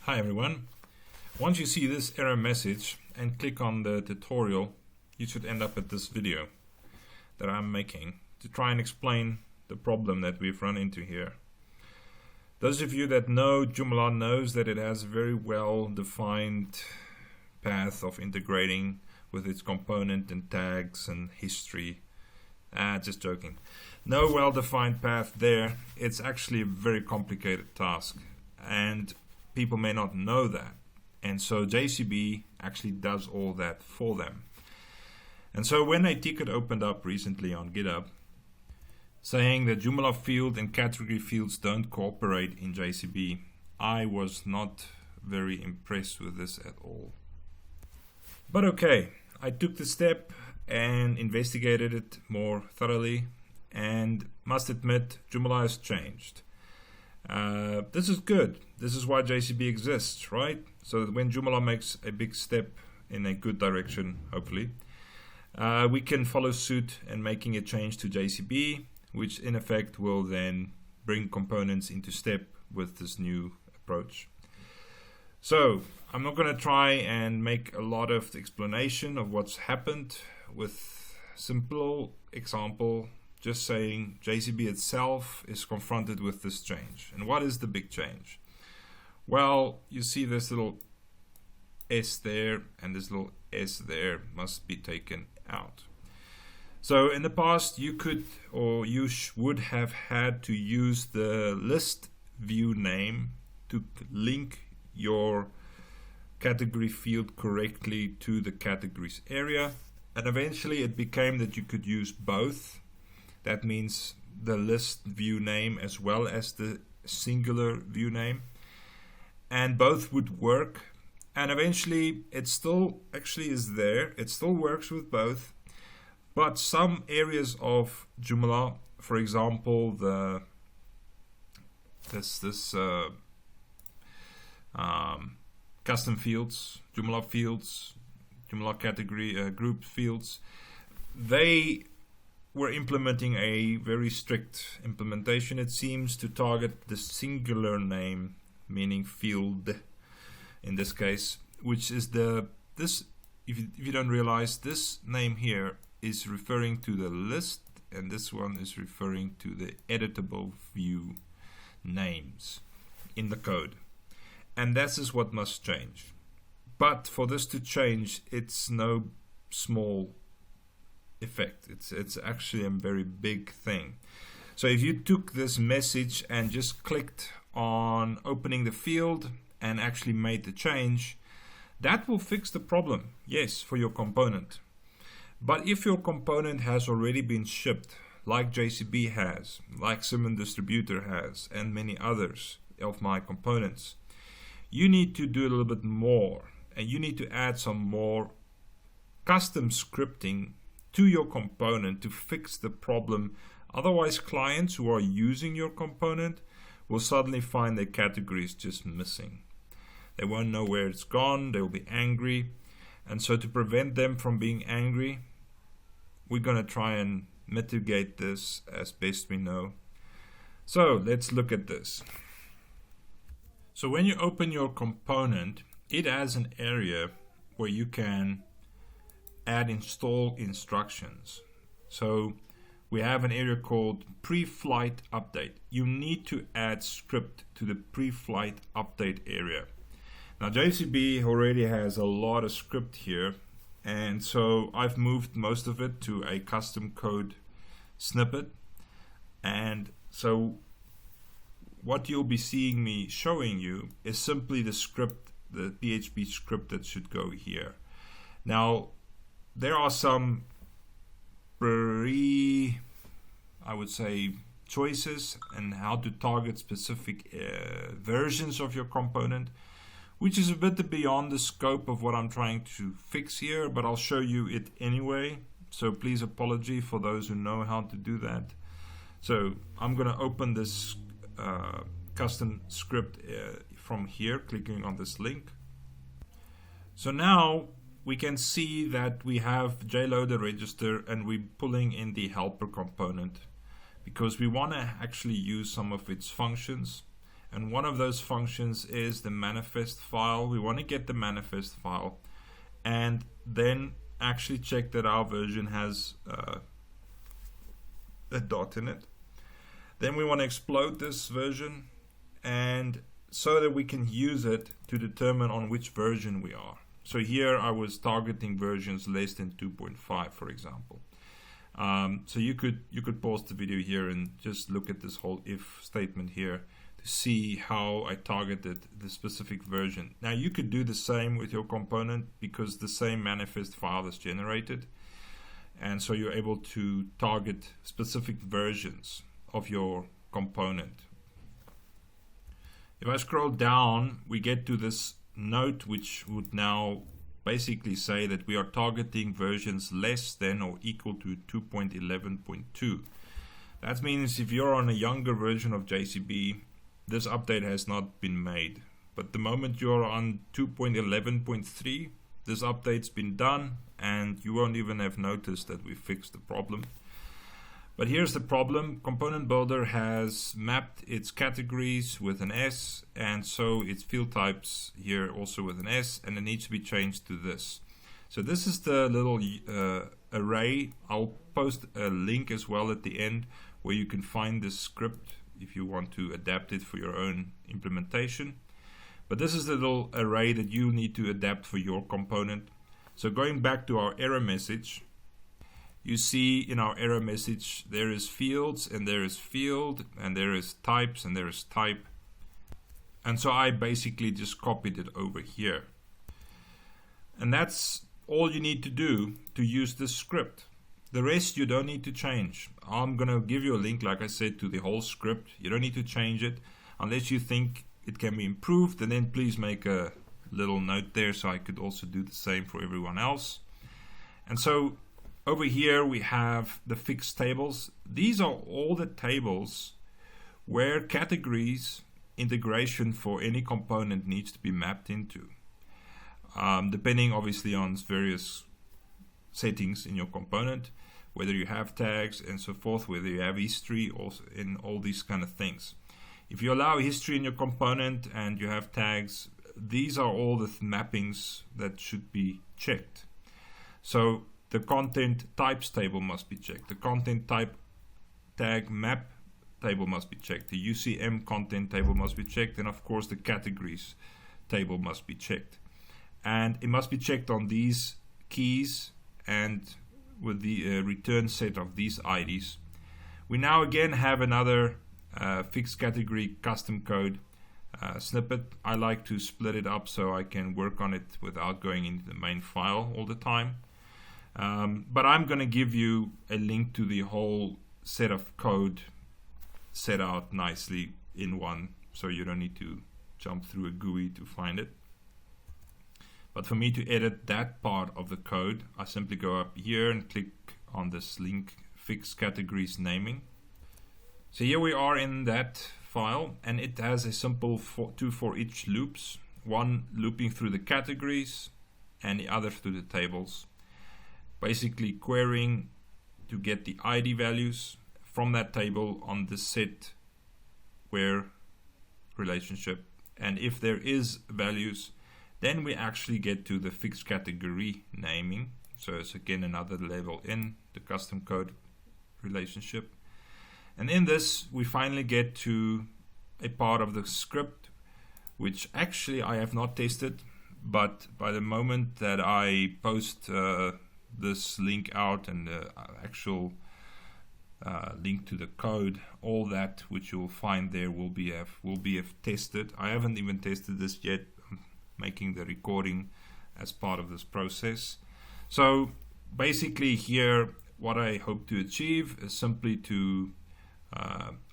Hi everyone. Once you see this error message and click on the tutorial, you should end up at this video that I'm making to try and explain the problem that we've run into here. Those of you that know Joomla knows that it has a very well defined path of integrating with its component and tags and history. Just joking. No well-defined path there. It's actually a very complicated task, and people may not know that. And so JCB actually does all that for them. And so when a ticket opened up recently on GitHub saying that Joomla field and category fields don't cooperate in JCB, I was not very impressed with this at all. But okay, I took the step and investigated it more thoroughly, and must admit Joomla has changed. This is good. This is why JCB exists, right? So that when Joomla makes a big step in a good direction, hopefully, we can follow suit and making a change to JCB, which in effect will then bring components into step with this new approach. So I'm not going to try and make a lot of the explanation of what's happened with simple example, just saying JCB itself is confronted with this change. And what is the big change? Well, you see this little S there, and this little S there must be taken out. So in the past, you could, or you would have had to use the list view name to link your category field correctly to the categories area. And eventually it became that you could use both. That means the list view name as well as the singular view name. And both would work. And eventually it still actually is there. It still works with both. But some areas of Joomla, for example, custom fields, Joomla category group fields, they were implementing a very strict implementation, it seems, to target the singular name, meaning field in this case, which is if you don't realize, this name here is referring to the list, and this one is referring to the editable view names in the code. And that is what must change. But for this to change, it's no small effect. It's actually a very big thing. So if you took this message and just clicked on opening the field and actually made the change, that will fix the problem, yes, for your component. But if your component has already been shipped, like JCB has, like Simon Distributor has, and many others of my components, you need to do a little bit more, and you need to add some more custom scripting to your component to fix the problem. Otherwise, clients who are using your component will suddenly find their categories just missing. They won't know where it's gone, they will be angry. And so to prevent them from being angry, we're going to try and mitigate this as best we know. So let's look at this. So when you open your component, it has an area where you can add install instructions. So we have an area called Preflight Update. You need to add script to the Preflight Update area. Now JCB already has a lot of script here, and so I've moved most of it to a custom code snippet. And so what you'll be seeing me showing you is simply the script, the PHP script that should go here. Now, there are some I would say, choices and how to target specific versions of your component, which is a bit beyond the scope of what I'm trying to fix here, but I'll show you it anyway. So please apology for those who know how to do that. So I'm going to open this custom script from here, clicking on this link. So now we can see that we have JLoader register, and we're pulling in the helper component because we want to actually use some of its functions. and one of those functions is the manifest file. We want to get the manifest file and then actually check that our version has a dot in it. Then we want to explode this version, and so that we can use it to determine on which version we are. So here I was targeting versions less than 2.5, for example. So you could pause the video here and just look at this whole if statement here to see how I targeted the specific version. Now you could do the same with your component because the same manifest file is generated, and so you're able to target specific versions of your component. If I scroll down, we get to this note which would now basically say that we are targeting versions less than or equal to 2.11.2. That means if you're on a younger version of JCB, this update has not been made. But the moment you're on 2.11.3, this update's been done and you won't even have noticed that we fixed the problem. But here's the problem. Component Builder has mapped its categories with an S, and so its field types here also with an S, and it needs to be changed to this. So this is the little array. I'll post a link as well at the end where you can find this script if you want to adapt it for your own implementation. But this is the little array that you need to adapt for your component. So going back to our error message, you see in our error message there is fields and there is field and there is types and there is type. And so I basically just copied it over here. And that's all you need to do to use this script. The rest you don't need to change. I'm going to give you a link, like I said, to the whole script. You don't need to change it unless you think it can be improved, and then please make a little note there so I could also do the same for everyone else. And so over here we have the fixed tables. These are all the tables where categories integration for any component needs to be mapped into, depending obviously on various settings in your component, whether you have tags and so forth, whether you have history, also in all these kind of things. If you allow history in your component and you have tags, these are all the mappings that should be checked. So the content types table must be checked. The content type tag map table must be checked. The UCM content table must be checked. And of course the categories table must be checked. And it must be checked on these keys and with the return set of these IDs. We now again have another fixed category custom code snippet. I like to split it up so I can work on it without going into the main file all the time. But I'm going to give you a link to the whole set of code set out nicely in one, so you don't need to jump through a GUI to find it. But for me to edit that part of the code, I simply go up here and click on this link, fix categories naming. So here we are in that file, and it has a simple two for each loops, one looping through the categories and the other through the tables. Basically querying to get the ID values from that table on the set where relationship, and if there is values, then we actually get to the fixed category naming. So it's again another level in the custom code relationship. And in this we finally get to a part of the script which actually I have not tested, but by the moment that I post this link out and the actual link to the code, all that which you'll find there will be tested. I haven't even tested this yet. I'm making the recording as part of this process. So basically here what I hope to achieve is simply to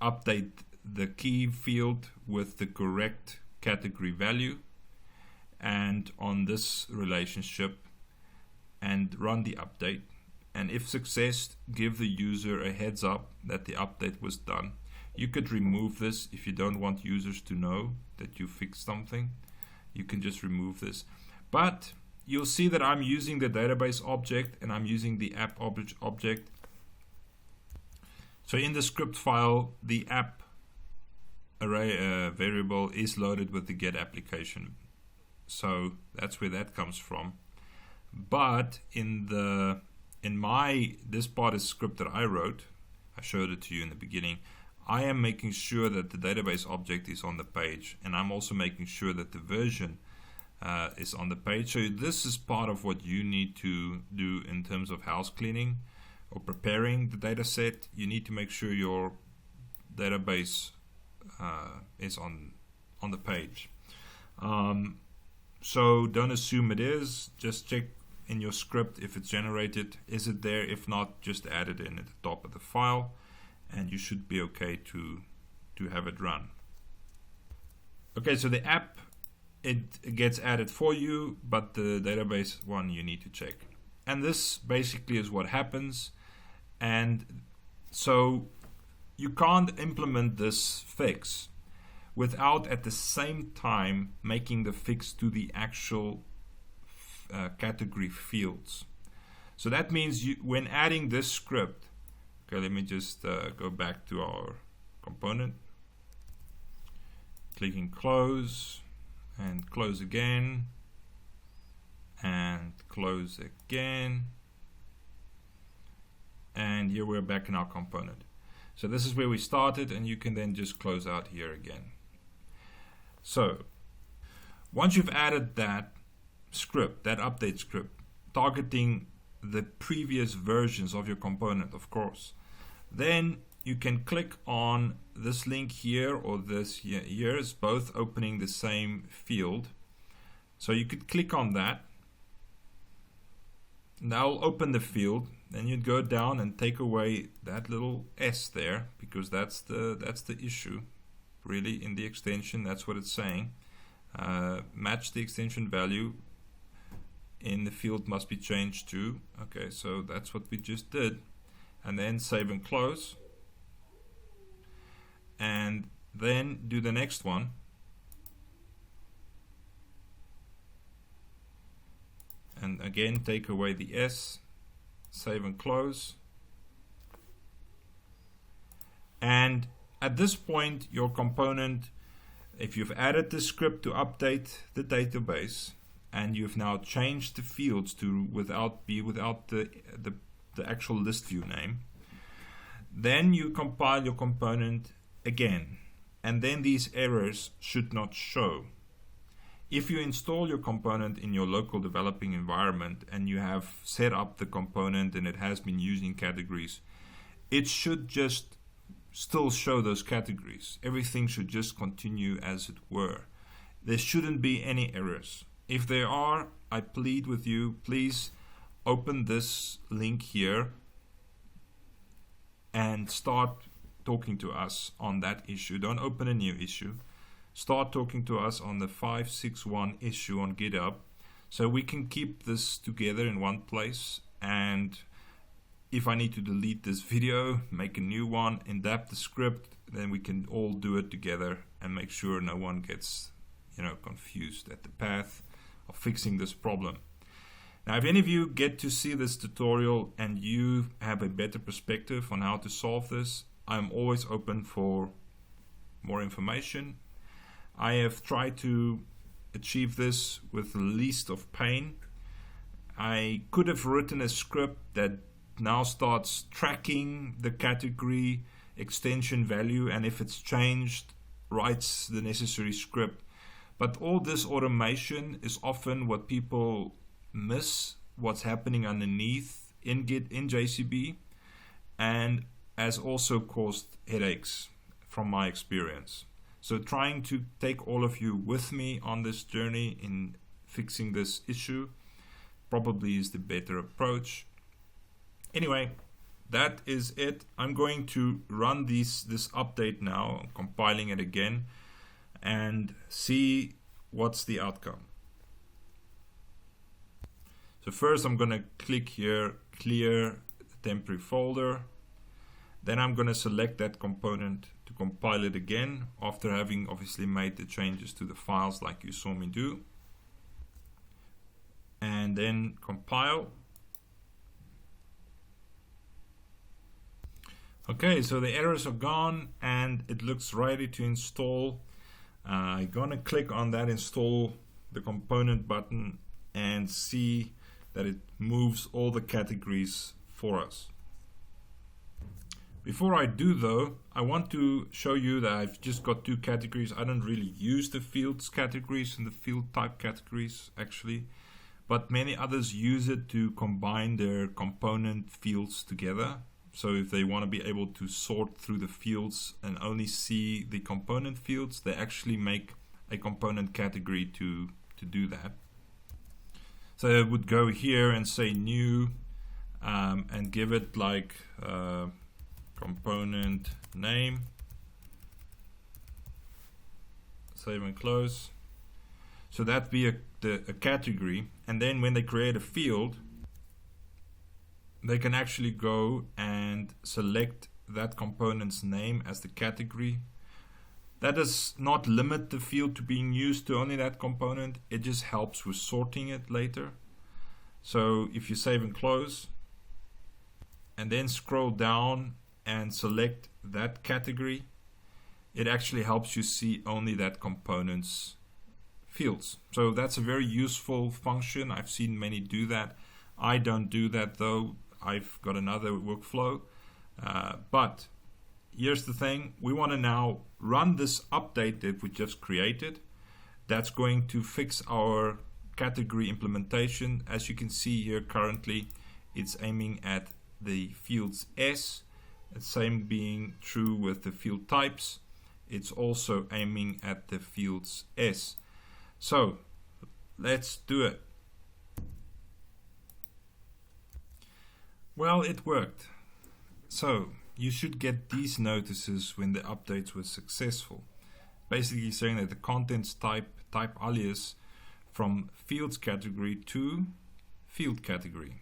update the key field with the correct category value and on this relationship, and run the update, and if success, give the user a heads up that the update was done. You could remove this if you don't want users to know that you fixed something. You can just remove this, but you'll see that I'm using the database object and I'm using the app object. So in the script file, the app array variable is loaded with the get application. So that's where that comes from. But in this part is script that I wrote, I showed it to you in the beginning. I am making sure that the database object is on the page, and I'm also making sure that the version is on the page. So this is part of what you need to do in terms of house cleaning or preparing the data set. You need to make sure your database is on the page. So don't assume it is. Just check in your script if it's generated. Is it there? If not, just add it in at the top of the file, and you should be okay to have it run. Okay, so the app, it gets added for you, but the database one you need to check. And this basically is what happens. And so you can't implement this fix without at the same time making the fix to the actual category fields. So that means when adding this script, okay, let me just go back to our component, clicking close, and close again, and close again, and here we're back in our component. So this is where we started, and you can then just close out here again. So once you've added that script, that update script, targeting the previous versions of your component, of course, then you can click on this link here or this here is both opening the same field. So you could click on that. Now I'll open the field. Then you'd go down and take away that little S there, because that's the issue. Really, in the extension, that's what it's saying. Match the extension value in the field must be changed to. Okay, so that's what we just did. And then save and close. And then do the next one. And again, take away the S, save and close. And at this point, your component, if you've added the script to update the database, and you've now changed the fields to without the actual list view name, then you compile your component again, and then these errors should not show. If you install your component in your local developing environment and you have set up the component and it has been using categories, it should just still show those categories. Everything should just continue as it were. There shouldn't be any errors. If there are, I plead with you, please open this link here and start talking to us on that issue. Don't open a new issue. Start talking to us on the 561 issue on GitHub, so we can keep this together in one place. And if I need to delete this video, make a new one, adapt the script, then we can all do it together and make sure no one gets, confused at the path of fixing this problem. Now, if any of you get to see this tutorial and you have a better perspective on how to solve this, I'm always open for more information. I have tried to achieve this with the least of pain. I could have written a script that now starts tracking the category extension value, and if it's changed, writes the necessary script. But all this automation is often what people miss, what's happening underneath in JCB, and has also caused headaches from my experience. So trying to take all of you with me on this journey in fixing this issue probably is the better approach. Anyway, that is it. I'm going to run this update now, compiling it again, and see what's the outcome. So first I'm going to click here, clear the temporary folder. Then I'm going to select that component to compile it again after having obviously made the changes to the files like you saw me do. And then compile. Okay, so the errors are gone and it looks ready to install. I'm gonna click on that install the component button and see that it moves all the categories for us. Before I do though, I want to show you that I've just got two categories. I don't really use the fields categories and the field type categories actually, but many others use it to combine their component fields together. So if they want to be able to sort through the fields and only see the component fields, they actually make a component category to do that. So I would go here and say new and give it like component name, save and close. So that'd be a category, and then when they create a field, they can actually go and select that component's name as the category. That does not limit the field to being used to only that component. It just helps with sorting it later. So if you save and close and then scroll down and select that category, it actually helps you see only that component's fields. So that's a very useful function. I've seen many do that. I don't do that though. I've got another workflow. But here's the thing. We want to now run this update that we just created. That's going to fix our category implementation. As you can see here currently, it's aiming at the fields S. The same being true with the field types. It's also aiming at the fields S. So let's do it. Well, it worked. So you should get these notices when the updates were successful. Basically saying that the contents type alias from fields category to field category.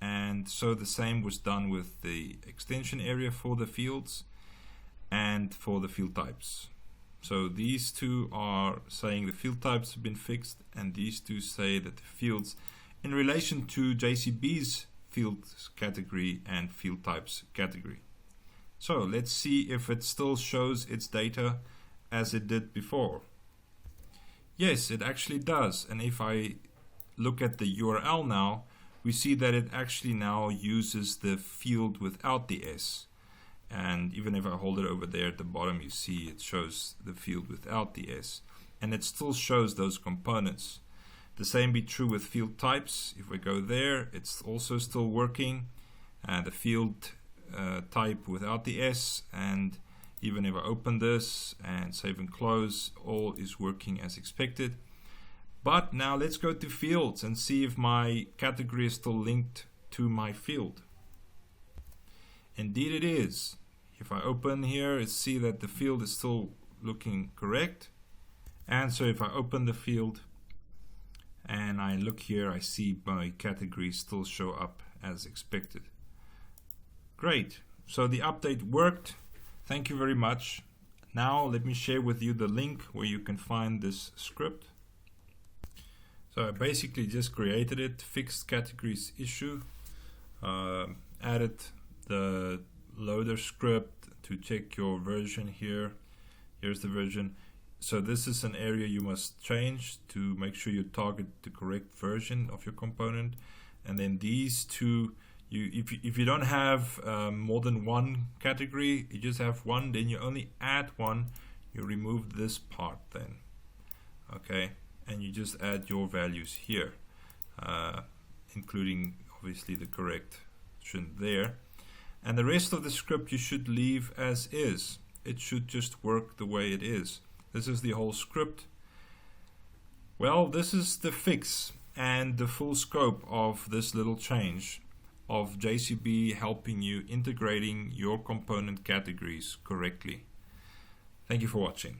And so the same was done with the extension area for the fields and for the field types. So these two are saying the field types have been fixed, and these two say that the fields in relation to JCB's fields category and field types category. So let's see if it still shows its data as it did before. Yes, it actually does. And if I look at the URL now, we see that it actually now uses the field without the S. And even if I hold it over there at the bottom, you see it shows the field without the S. And it still shows those components. The same be true with field types. If we go there, it's also still working. The field type without the S, and even if I open this and save and close, all is working as expected. But now let's go to fields and see if my category is still linked to my field. Indeed it is. If I open here, you see that the field is still looking correct. And so if I open the field and I look here, I see my category still show up as expected. Great. So the update worked. Thank you very much. Now let me share with you the link where you can find this script. So I basically just created it, fixed categories issue, added the loader script to check your version here. Here's the version. So this is an area you must change to make sure you target the correct version of your component. And then these two, if you don't have more than one category, you just have one, then you only add one, you remove this part then. Okay, and you just add your values here, including obviously the correct option there. And the rest of the script you should leave as is. It should just work the way it is. This is the whole script. Well, this is the fix and the full scope of this little change of JCB helping you integrating your component categories correctly. Thank you for watching.